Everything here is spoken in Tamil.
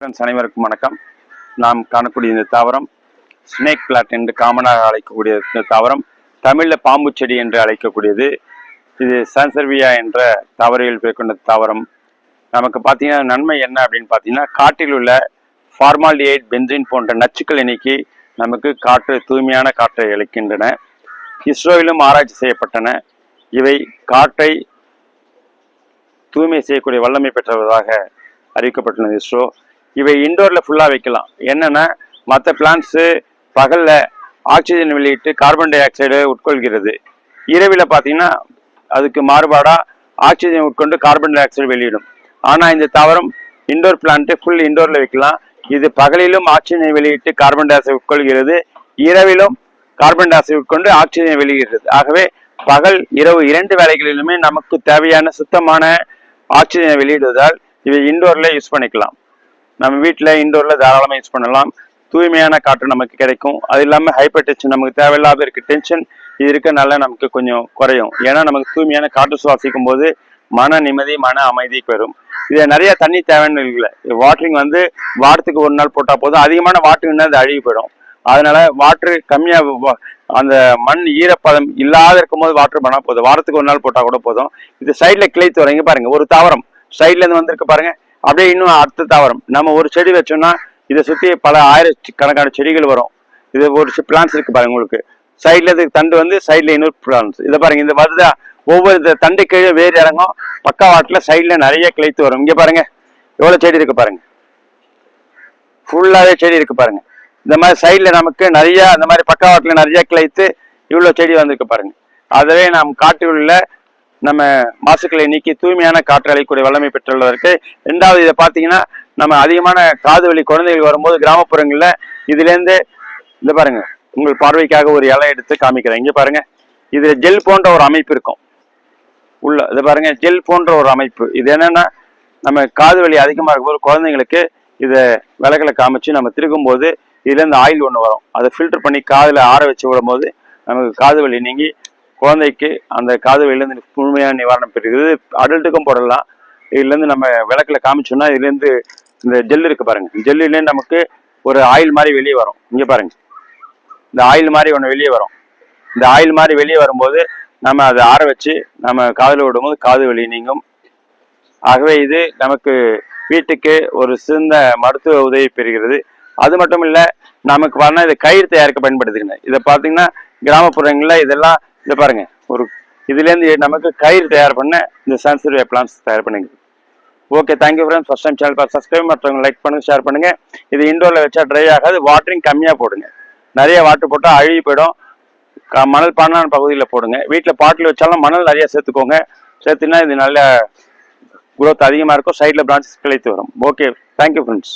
ஃப்ரெண்ட்ஸ் அனைவருக்கும் வணக்கம். நாம் காணக்கூடிய இந்த தாவரம் ஸ்னேக் பிளாட் என்று காமனாக அழைக்கக்கூடிய இந்த தாவரம் தமிழில் பாம்பு செடி என்று அழைக்கக்கூடியது. இது சான்சர்வியா என்ற தாவரவியல் பெயர் கொண்ட தாவரம். நமக்கு பார்த்தீங்கன்னா நன்மை என்ன அப்படின்னு பார்த்தீங்கன்னா, காற்றில் உள்ள ஃபார்மால்டிஹைட், பென்சீன் போன்ற நச்சுக்களை நீக்கி நமக்கு தூய்மையான காற்றை அளிக்கின்றன. இஸ்ரோவிலும் ஆராய்ச்சி செய்யப்பட்டன. இவை காற்றை தூய்மை செய்யக்கூடிய வல்லமை பெற்றதாக அறிவிக்கப்பட்டுள்ளது இஸ்ரோ. இவை இண்டோரில் ஃபுல்லாக வைக்கலாம். என்னென்னா, மற்ற பிளான்ட்ஸு பகலில் ஆக்சிஜன் வெளியிட்டு கார்பன் டை ஆக்சைடை உட்கொள்கிறது. இரவில் பார்த்தீங்கன்னா அதுக்கு மாறுபாடாக ஆக்சிஜன் உட்கொண்டு கார்பன் டை ஆக்சைடு வெளியிடும். ஆனால் இந்த தாவரம் இண்டோர் பிளான்ட்டு ஃபுல் இண்டோரில் வைக்கலாம். இது பகலிலும் ஆக்சிஜனை வெளியிட்டு கார்பன் டை ஆக்சைடு உட்கொள்கிறது, இரவிலும் கார்பன் டை ஆக்சைடு உட்கொண்டு ஆக்சிஜனை வெளியிடுகிறது. ஆகவே பகல் இரவு 2 வேளைகளிலுமே நமக்கு தேவையான சுத்தமான ஆக்சிஜனை வெளியிடுவதால் இவை இண்டோரில் யூஸ் பண்ணிக்கலாம். நம்ம வீட்டில் இண்டோரில் தாராளமாக யூஸ் பண்ணலாம். தூய்மையான காற்று நமக்கு கிடைக்கும். அது இல்லாமல் ஹைப்பர் டென்ஷன், நமக்கு தேவையில்லாத இருக்க டென்ஷன் இது இருக்கனால நமக்கு கொஞ்சம் குறையும். ஏன்னா நமக்கு தூய்மையான காற்று சுவாசிக்கும் போது மன நிம்மதி, மன அமைதி பெறும். இதை நிறைய தண்ணி தேவைன்னு இல்லை. வாட்டரிங் வாரத்துக்கு 1 நாள் போட்டால் போதும். அதிகமான வாட்டரிங்னா அது அழுகி போயிடும். அதனால வாட்டர் கம்மியாக, அந்த மண் ஈரப்பதம் இல்லாத இருக்கும் போது வாட்டர் பண்ணால் போதும். வாரத்துக்கு 1 நாள் போட்டால் கூட போதும். இது சைடில் கிளைத்து வரும். இங்கே பாருங்க, ஒரு தாவரம் சைட்லேருந்து வந்திருக்கு பாருங்க. அப்படியே இன்னும் அடுத்த தாவரம். நம்ம ஒரு செடி வச்சோம்னா இதை சுற்றி பல ஆயிரக்கணக்கான செடிகள் வரும். இது ஒரு பிளான்ஸ் இருக்கு பாருங்க. உங்களுக்கு சைட்ல இதுக்கு தண்டு சைட்ல இன்னொரு பிளான்ஸ். இதை பாருங்க, இந்த வருதா ஒவ்வொரு தண்டு கீழே வேறு இறங்கும். பக்கவாட்டில் சைட்ல நிறைய கிளைத்து வரும். இங்கே பாருங்க எவ்வளோ செடி இருக்கு பாருங்க. ஃபுல்லாகவே செடி இருக்கு பாருங்க. இந்த மாதிரி சைட்ல நமக்கு நிறைய அந்த மாதிரி பக்கவாட்டில் நிறைய கிளைத்து இவ்வளோ செடி வந்திருக்கு பாருங்க. அதுவே நாம் காட்டிலுள்ள நம்ம மாசுக்களை நீக்கி தூய்மையான காற்று அளிக்கக்கூடிய வல்லமை பெற்றுள்ளதற்கு. 2வது, இதை பார்த்தீங்கன்னா நம்ம அதிகமான காது வலி குழந்தைகள் வரும்போது கிராமப்புறங்களில் இதுலேருந்து இந்த பாருங்க, உங்கள் பார்வைக்காக ஒரு இலை எடுத்து காமிக்கிறேன். இங்கே பாருங்க, இது ஜெல் போன்ற ஒரு அமைப்பு இருக்கும் உள்ள. இதை பாருங்க, ஜெல் போன்ற ஒரு அமைப்பு. இது என்னன்னா, நம்ம காது வலி அதிகமாக இருக்கும்போது குழந்தைங்களுக்கு இதை விலகலை காமிச்சு நம்ம திருக்கும்போது இதுலேருந்து ஆயில் ஒன்று வரும். அதை ஃபில்டர் பண்ணி காதில் ஆற வச்சு விடும்போது நமக்கு காது வலி நீங்கி குழந்தைக்கு அந்த காது வலியிலேருந்து முழுமையான நிவாரணம் பெறுகிறது. அடல்ட்டுக்கும் போடலாம். இதுலேருந்து நம்ம விளக்கில் காமிச்சோம்னா இதுலேருந்து இந்த ஜெல் இருக்கு பாருங்க. ஜெல்லுலேருந்து நமக்கு ஒரு ஆயில் மாதிரி வெளியே வரும். இங்கே பாருங்க, இந்த ஆயில் மாதிரி ஒன்று வெளியே வரும். இந்த ஆயில் மாதிரி வெளியே வரும்போது நம்ம அதை ஆற வச்சு நம்ம காதில் விடும்போது காது வலி நீங்கும். ஆகவே இது நமக்கு வீட்டுக்கு ஒரு சிறந்த மருத்துவ உதவி பெறுகிறது. அது மட்டும் இல்லை, நமக்கு பார்த்தா இது கயிறு தயாரிக்க பயன்படுத்துகிறேன். இதை பார்த்தீங்கன்னா கிராமப்புறங்களில் இதெல்லாம் இதை பாருங்க, ஒரு இதுலேருந்து நமக்கு கயிறு தயார் பண்ண இந்த சான்சர்வியா பிளான்ஸ் தயார் பண்ணிங்க. Okay, thank you friends. First time channel பார்த்து சப்ஸ்கிரைப், மற்றவங்க லைக் பண்ணுங்க, ஷேர் பண்ணுங்க. இது இண்டோரில் வச்சா ட்ரை ஆகாது. வாட்டரிங் கம்மியாக போடுங்க. நிறைய வாட்டர் போட்டால் அழுகி போயிடும். மணல் பாடான பகுதியில் போடுங்க. வீட்டில் பாட்டில் வச்சாலும் மணல் நிறைய சேர்த்துக்கோங்க. சேர்த்துனா இது நல்ல குரோத் அதிகமாக இருக்கும். சைடில் பிரான்ச்சஸ் கிளைத்து வரும். Okay, thank you friends.